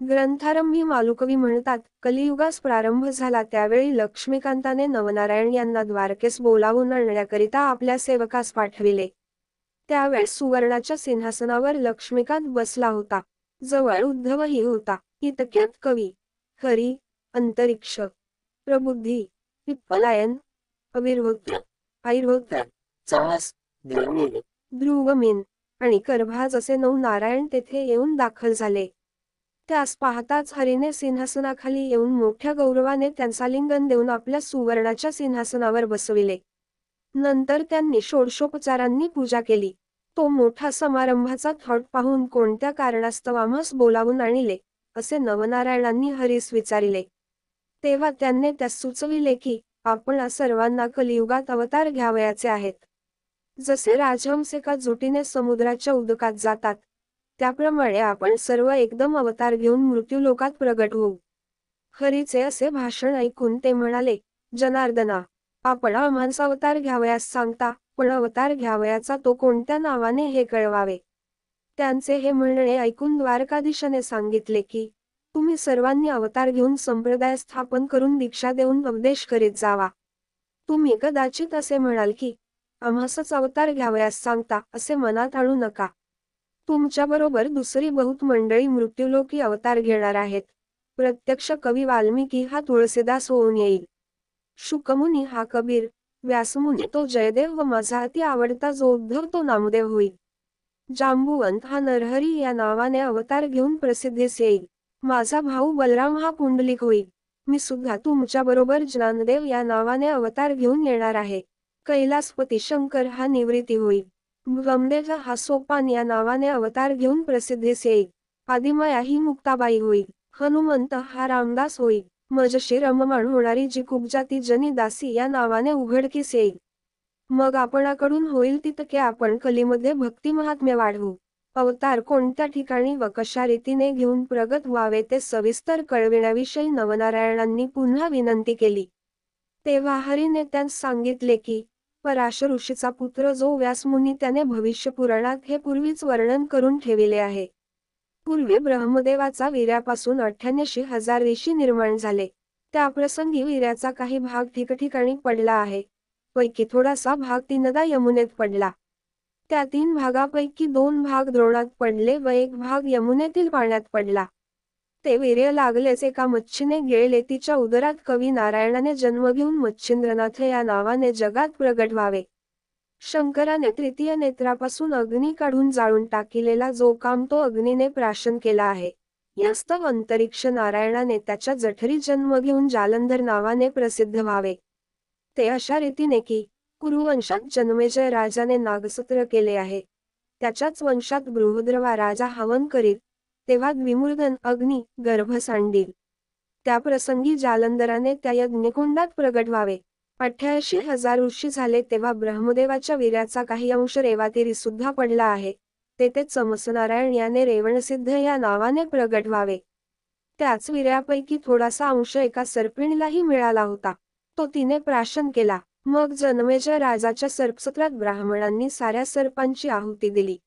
ग्रंथारंभी मालुकवी म्हणतात, कलियुगास प्रारंभ झाला त्यावेळी लक्ष्मीकांताने नवनारायण यांना द्वारकेस बोलावून आणण्याकरिता आपल्या सेवकास पाठविले. त्यावेळेस सुवर्णाच्या सिंहासनावर लक्ष्मीकांत बसला होता. जवळ उद्धवही होता. इतक्यात कवी, हरी, अंतरिक्ष, प्रबुद्धी, पिप्पलायन, अविर्होत्र, आईर्होत्र, चास, ध्रुवमीन आणि करभाज असे 9 नारायण तेथे येऊन दाखल झाले. त्यास पाहताच हरीने सिंहासनाखाली येऊन मोठ्या गौरवाने त्यांचा लिंगन देऊन आपल्या सुवर्णाच्या सिंहासनावर बसविले. नंतर त्यांनी षोडशोपचारांनी पूजा केली. तो मोठा समारंभाचा थाट पाहून कोणत्या कारणास्तव आम्हास बोलावून आणले, असे नवनारायणांनी हरीस विचारिले. तेव्हा त्यांनी त्यास सुचविले की, आपण सर्वांना कलियुगात अवतार घ्यावयाचे आहेत. जसे राजहंस एका जुटीने समुद्राच्या उदकात जातात, त्याप्रमाणे आपण सर्व एकदम अवतार घेऊन मृत्यूलोकात प्रगट होऊ. हरीचे असे भाषण ऐकून ते म्हणाले, जनार्दना, आपण आम्हास अवतार घ्यावयास सांगता, पण अवतार घ्यावयाचा तो कोणत्या नावाने हे कळवावे. त्यांचे हे म्हणणे ऐकून द्वारकाधीशाने सांगितले की, तुम्ही सर्वांनी अवतार घेऊन संप्रदाय स्थापन करून दीक्षा देऊन उपदेश करीत जावा. तुम्ही कदाचित असे म्हणाल की, आम्हासच अवतार घ्यावयास सांगता, असे मनात आणू नका. तुमच्याबरोबर दुसरी बहुत मंडळी मृत्यूलोकी अवतार घेणार आहेत. प्रत्यक्ष कवी वाल्मिकी हा तुळशीदास होऊन येईल. शुकमुनी हा कबीर, व्यासमुनी तो जयदेव व माझा अति आवडता जो उद्धव तो नामदेव होईल. जांबुवंत हा नरहरी या नावाने अवतार घेऊन प्रसिद्धीस येईल. माझा भाऊ बलराम हा पुंडलिक होईल. मी सुद्धा तुमच्याबरोबर ज्ञानदेव या नावाने अवतार घेऊन येणार आहे. कैलासपती शंकर हा निवृत्ती होईल. ब्रह्मदेव हा सोपान या नावाने अवतार घेऊन प्रसिद्धीस येईल. आदिमाया ही मुक्ताबाई होईल. हनुमंत हा रामदास होईल. मजशी रममाण होणारी जी कुब्जाती जनी दासी या नावाने उघडकीस येईल. मग आपणाकडून होईल तितके आपण कलीमध्ये भक्ती महात्म्य वाढवू. अवतार कोणत्या ठिकाणी व कशा रीतीने घेऊन प्रगत व्हावे ते सविस्तर कळविण्याविषयी नवनारायणांनी पुन्हा विनंती केली. तेव्हा हरीने त्यांस सांगितले की, पराशर ऋषीचा पुत्र जो व्यासमुनी त्याने भविष्य पुराणात हे पूर्वीच वर्णन करून ठेविले आहे. पूर्वी ब्रह्मदेवाचा वीर्यापासून 88,000 ऋषी निर्माण झाले. त्या प्रसंगी वीर्याचा काही भाग ठिकठिकाणी पडला आहे. पैकी थोडासा भाग तीनदा यमुनेत पडला. त्या 3 भागापैकी 2 भाग द्रोणात पडले व 1 भाग यमुनेतील पाण्यात पडला. ते वीर्य लागलेच एका मच्छीने गिळले. तिच्या उदरात कवी नारायणाने जन्म घेऊन मच्छिंद्रनाथ या नावाने जगात प्रगट व्हावे. शंकराने तृतीय नेत्रापासून अग्नी काढून जाळून टाकिलेला जो काम तो अग्नीने प्राशन केला आहे. यास्तव अंतरिक्ष नारायणाने त्याच्या जठरी जन्म घेऊन जालंधर नावाने प्रसिद्ध व्हावे. ते अशा रीतीने की, कुरुवंशात जन्मेजय राजाने नागसत्र केले आहे. त्याच्याच वंशात बृहद्रवा राजा हवन करीत, तेव्हा द्विमूर्धन अग्नी गर्भ सांडील. त्या प्रसंगी जालंधराने त्या यज्ञकुंडात प्रगट व्हावे. 88,000 ऋषी झाले तेव्हा ब्रह्मदेवाच्या वीर्याचा काही अंश रेवातीरी सुद्धा पडला आहे. तेथे चमसनारायण याने रेवणसिद्ध या नावाने प्रगट व्हावे. त्याच वीर्यापैकी थोडासा अंश एका सर्पिणीलाही मिळाला होता. तो तिने प्राशन केला. मग जन्मेजय राजाच्या सर्पसत्रात ब्राह्मणांनी साऱ्या सर्पांची आहुती दिली.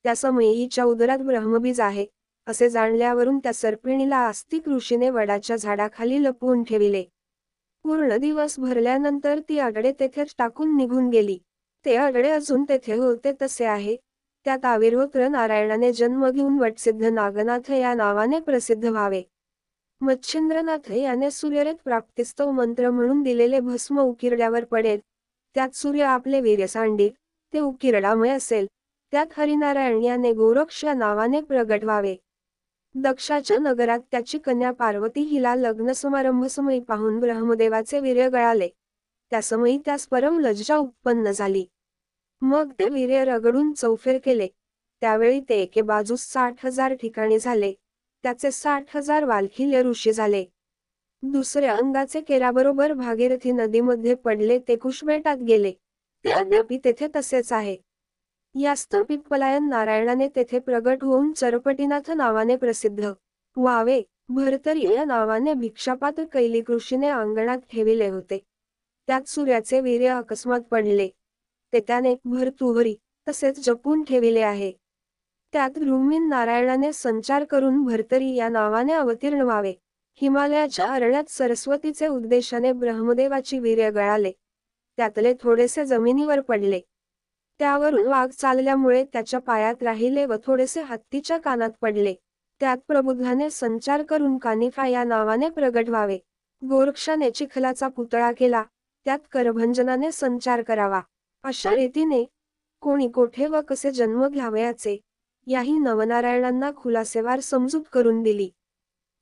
त्या समयी हिच्या उदरात ब्रह्मबीज आहे, असे जाणल्यावरून त्या सर्पिणीला आस्तिक ऋषीने वडाच्या झाडाखाली लपवून ठेविले. पूर्ण दिवस भरल्यानंतर ती आडडे तेथेच टाकून निघून गेली. ते आडडे अजून तेथे होते तसे आहे. त्यात आविर्होत्र नारायणाने जन्म घेऊन वटसिद्ध नागनाथ या नावाने प्रसिद्ध व्हावे. मच्छिंद्रनाथ याने सूर्यरेत प्राप्तिस्तव मंत्र म्हणून दिलेले भस्म उकिरड्यावर पडेल. त्यात सूर्य आपले वीर्य सांडील. ते उकिरडामय असेल. त्यात हरिनारायण याने गोरक्ष या नावाने प्रगट व्हावे. दक्षाच्या नगरात त्याची कन्या पार्वती हिला लग्न समारंभसमयी पाहून ब्रह्मदेवाचे वीर्य गळाले. त्या समयी त्यास परम लज्जा उत्पन्न झाली. मग ते वीर्य रगडून चौफेर केले. त्यावेळी ते एके बाजूस 60,000 ठिकाणी झाले. त्याचे 60,000 वाल्खिल्य ऋषी झाले. दुसऱ्या अंगाचे केराबरोबर भागीरथी नदीमध्ये पडले ते कुशबेटात गेले. ते अद्यापि तेथे तसेच आहे. यास्तव पिप्पलायन नारायणाने तेथे प्रगट होऊन चरपटीनाथ नावाने प्रसिद्ध व्हावे. भर्तरी या नावाने भिक्षापात्र कैलिक ऋषीने अंगणात ठेविले होते. त्यात सूर्याचे वीर्य अकस्मात पडले. ते त्याने भर्तृहरी तसेच जपून ठेविले आहे. त्यात भृमीन नारायणाने संचार करून भर्तरी या नावाने अवतीर्ण व्हावे. हिमालयाच्या अरण्यात सरस्वतीचे उद्देशाने ब्रह्मदेवाची वीर्य गळाले. त्यातले थोडेसे जमिनीवर पडले. त्यावरून वाघ चालल्यामुळे त्याच्या पायात राहिले व थोडेसे हत्तीच्या कानात पडले. त्यात प्रबुद्धाने संचार करून कानिफा या नावाने प्रगट व्हावे. गोरक्षाने चिखलाचा पुतळा केला. त्यात करभंजनाने संचार करावा. अशा रीतीने कोणी कोठे व कसे जन्म घ्यावयाचे याही नवनारायणांना खुलासेवार समजूत करून दिली.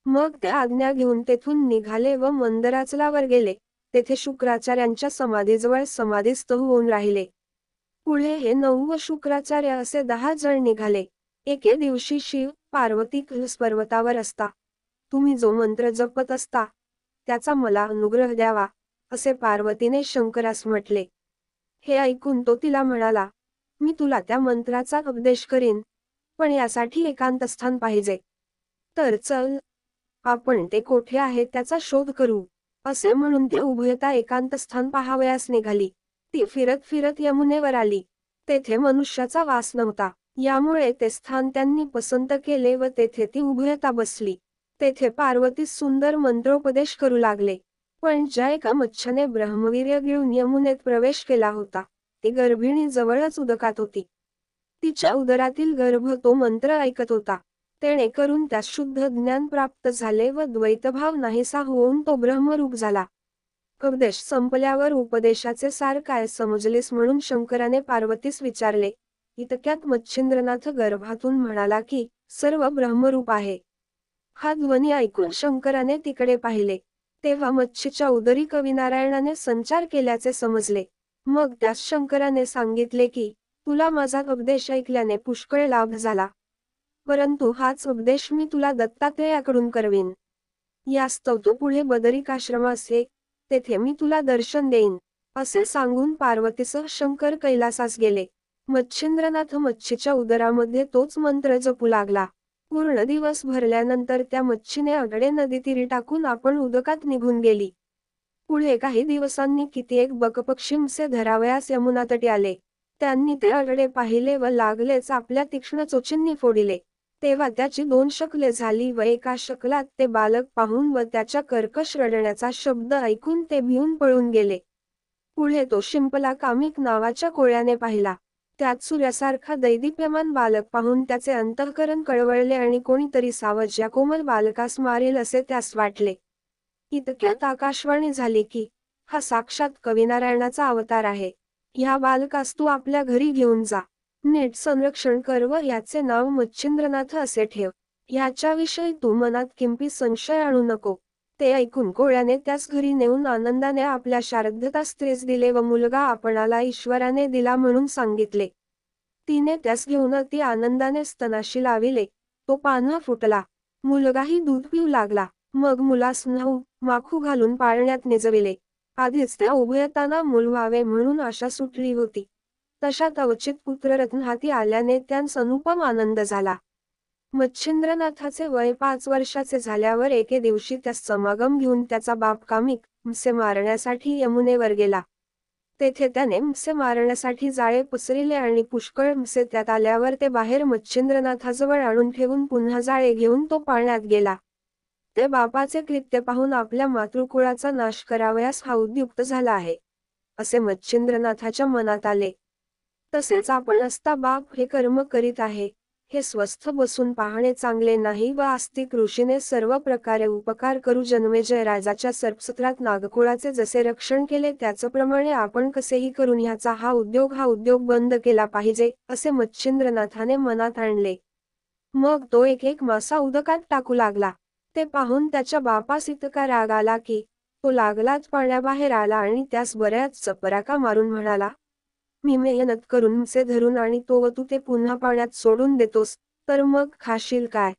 मग ते आज्ञा घेऊन तेथून निघाले व मंदराचलावर गेले. तेथे शुक्राचार्यांच्या समाधीजवळ समाधीस्थ होऊन राहिले. पुढे हे 9 व शुक्राचार्य असे 10 जण निघाले. एके दिवशी शिव पार्वती कैलास पर्वतावर असता. तुम्ही जो मंत्र जपत असता त्याचा मला अनुग्रह द्यावा, असे पार्वतीने शंकरास म्हटले. हे ऐकून तो तिला म्हणाला, मी तुला त्या मंत्राचा उपदेश करीन, पण यासाठी एकांतस्थान पाहिजे. तर चल, आपण ते कोठे आहे त्याचा शोध करू. असे म्हणून ती उभयता एकांतस्थान पाहावयास निघाली. ती फिरत फिरत यमुनेवर आली. तेथे मनुष्याचा वास नव्हता. यामुळे ते स्थान त्यांनी पसंत केले व तेथे ती उभयता बसली. तेथे पार्वतीस सुंदर मंत्रोपदेश करू लागले. पण ज्या एका मच्छने ब्रह्मवीर्य गिळून यमुनेत प्रवेश केला होता, ती गर्भिणी जवळच उदकात होती. तिच्या उदरातील गर्भ तो मंत्र ऐकत होता. तेणे करून त्यास शुद्ध ज्ञान प्राप्त झाले व द्वैतभाव नाहीसा होऊन तो ब्रह्मरूप झाला. उपदेश संपल्यावर उपदेशाचे सार काय समजलेस म्हणून शंकराने पार्वतीस विचारले. इतक्यात मच्छिंद्रनाथ गर्भातून म्हणाला की सर्व ब्रह्मरूप आहे. हा ध्वनी ऐकून शंकराने तिकडे पाहिले. तेव्हा मच्छीच्या उदरी कविनारायणाने संचार केल्याचे समजले. मग त्यास शंकराने सांगितले की तुला माझा उपदेश ऐकल्याने पुष्कळ लाभ झाला, परंतु हाच उपदेश मी तुला दत्तात्रेयाकडून करवीन. यास्तव तू पुढे बदरिकाश्रमास ये, तेथे मी तुला दर्शन देईन. असे सांगून पार्वतीसह शंकर कैलासास गेले. मच्छिंद्रनाथ मच्छीच्या उदरामध्ये तोच मंत्र जपू लागला. पूर्ण दिवस भरल्यानंतर त्या मच्छीने अगडे नदीतीरी टाकून आपण उदकात निघून गेली. पुढे काही दिवसांनी कित्येक बकपक्षी मासे धरावयास यमुनातटी आले. त्यांनी ते अगडे पाहिले व लागलेच आपल्या तीक्ष्ण चोचींनी फोडिले. तेव्हा त्याची 2 शकले झाली व एका शकलात ते बालक पाहून व त्याच्या कर्कश रडण्याचा शब्द ऐकून ते भिवून पळून गेले. पुढे तो शिंपला कामिक नावाच्या कोळ्याने पाहिला. त्यात सूर्यासारखा दैदिप्यमान बालक पाहून त्याचे अंतःकरण कळवळले आणि कोणीतरी सावज या कोमल बालकास मारेल असे त्यास वाटले. इतक्यात आकाशवाणी झाली की हा साक्षात कविनारायणाचा अवतार आहे. ह्या बालकास तू आपल्या घरी घेऊन जा. नीट संरक्षण कर व याचे नाव मच्छिंद्रनाथ असे ठेव. ह्याच्याविषयी तू मनात किंपी संशय आणू नको. ते ऐकून कोळ्याने त्यास घरी नेऊन आनंदाने आपल्या शारदता स्त्रीस दिले व मुलगा आपणाला ईश्वराने दिला म्हणून सांगितले. तिने त्यास घेऊन अति आनंदाने स्तनाशी लाविले. तो पान्हा फुटला. मुलगाही दूध पिऊ लागला. मग मुलास न्हाऊ माखू घालून पाळण्यात निजविले. आधीच त्या उभयतांना मूल व्हावे म्हणून आशा सुटली होती. तशात अवचित पुत्ररत्न हाती आल्याने त्यांस अनुपम आनंद झाला. मच्छिंद्रनाथाचे वय 5 वर्षाचे झाल्यावर एके दिवशी त्यास समागम घेऊन त्याचा बाप कामिक मासे मारण्यासाठी यमुनेवर गेला. तेथे त्याने मासे मारण्यासाठी जाळे पसरिले आणि पुष्कळ मासे त्यात आल्यावर ते बाहेर मच्छिंद्रनाथाजवळ आणून ठेवून पुन्हा जाळे घेऊन तो पाण्यात गेला. ते बापाचे कृत्य पाहून आपल्या मातृकुळाचा नाश करावयास हा उद्युक्त झाला आहे, असे मच्छिंद्रनाथाच्या मनात आले. तसेच आपण असता बाप हे कर्म करीत आहे, हे स्वस्थ बसून पाहणे चांगले नाही व आस्तिक ऋषीने सर्व प्रकारे उपकार करू जन्मेजय राजाच्या सर्पसत्रात नागकुळाचे जसे रक्षण केले त्याचप्रमाणे आपण कसेही करून ह्याचा हा उद्योग बंद केला पाहिजे, असे मच्छिंद्रनाथाने मनात आणले. मग तो एक मासा उदकात टाकू लागला. ते पाहून त्याच्या बापास इतका राग आला की तो लागलाच पाण्याबाहेर आला आणि त्यास बऱ्याच चपराका मारून म्हणाला, मी मेहनत करून मासे धरून आणि तो तू ते पुन्हा पाण्यात सोडून देतोस, तर मग खाशील काय?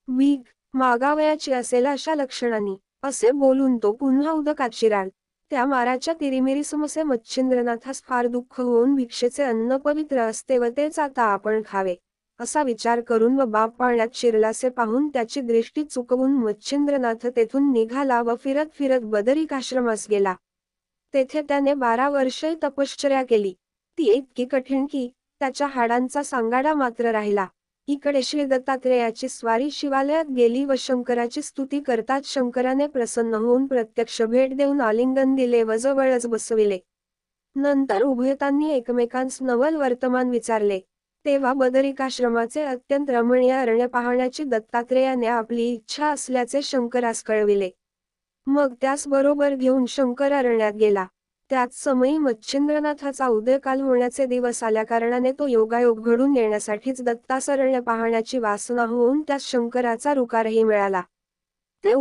वीग मागावयाची असेल अशा लक्षणांनी, असे बोलून तो पुन्हा उदकात शिराल. त्या माराच्या तिरीमिरी समसे मच्छिंद्रनाथास फार दुःख होऊन भिक्षेचे अन्न पवित्र असते व तेच आता आपण खावे, असा विचार करून व बाप पाण्यात शिरलासे पाहून त्याची दृष्टी चुकवून मच्छिंद्रनाथ तेथून निघाला व फिरत फिरत बदरिकाश्रमास गेला. तेथे त्याने 12 वर्षे तपश्चर्या केली. ती इतकी कठीण की त्याच्या हाडांचा सांगाडा मात्र राहिला. इकडे श्री दत्तात्रेयाची स्वारी शिवालयात गेली व शंकराची स्तुती करताच शंकराने प्रसन्न होऊन प्रत्यक्ष भेट देऊन आलिंगन दिले व जवळच बसविले. नंतर उभयतांनी एकमेकांस नवल वर्तमान विचारले. तेव्हा बदरिकाश्रमाचे अत्यंत रमणीय अरण्य पाहण्याची दत्तात्रेयाने आपली इच्छा असल्याचे शंकरास कळविले. मग त्यास बरोबर घेऊन शंकर अरण्यात गेला. त्याच समयी मच्छिंद्रनाथाचा उदयकाल होण्याचे दिवस आल्याकारणाने तो योगायोग घडून येण्यासाठीच दत्तास अरण्य पाहण्याची वासना होऊन त्यास शंकराचा रुकारही मिळाला. ते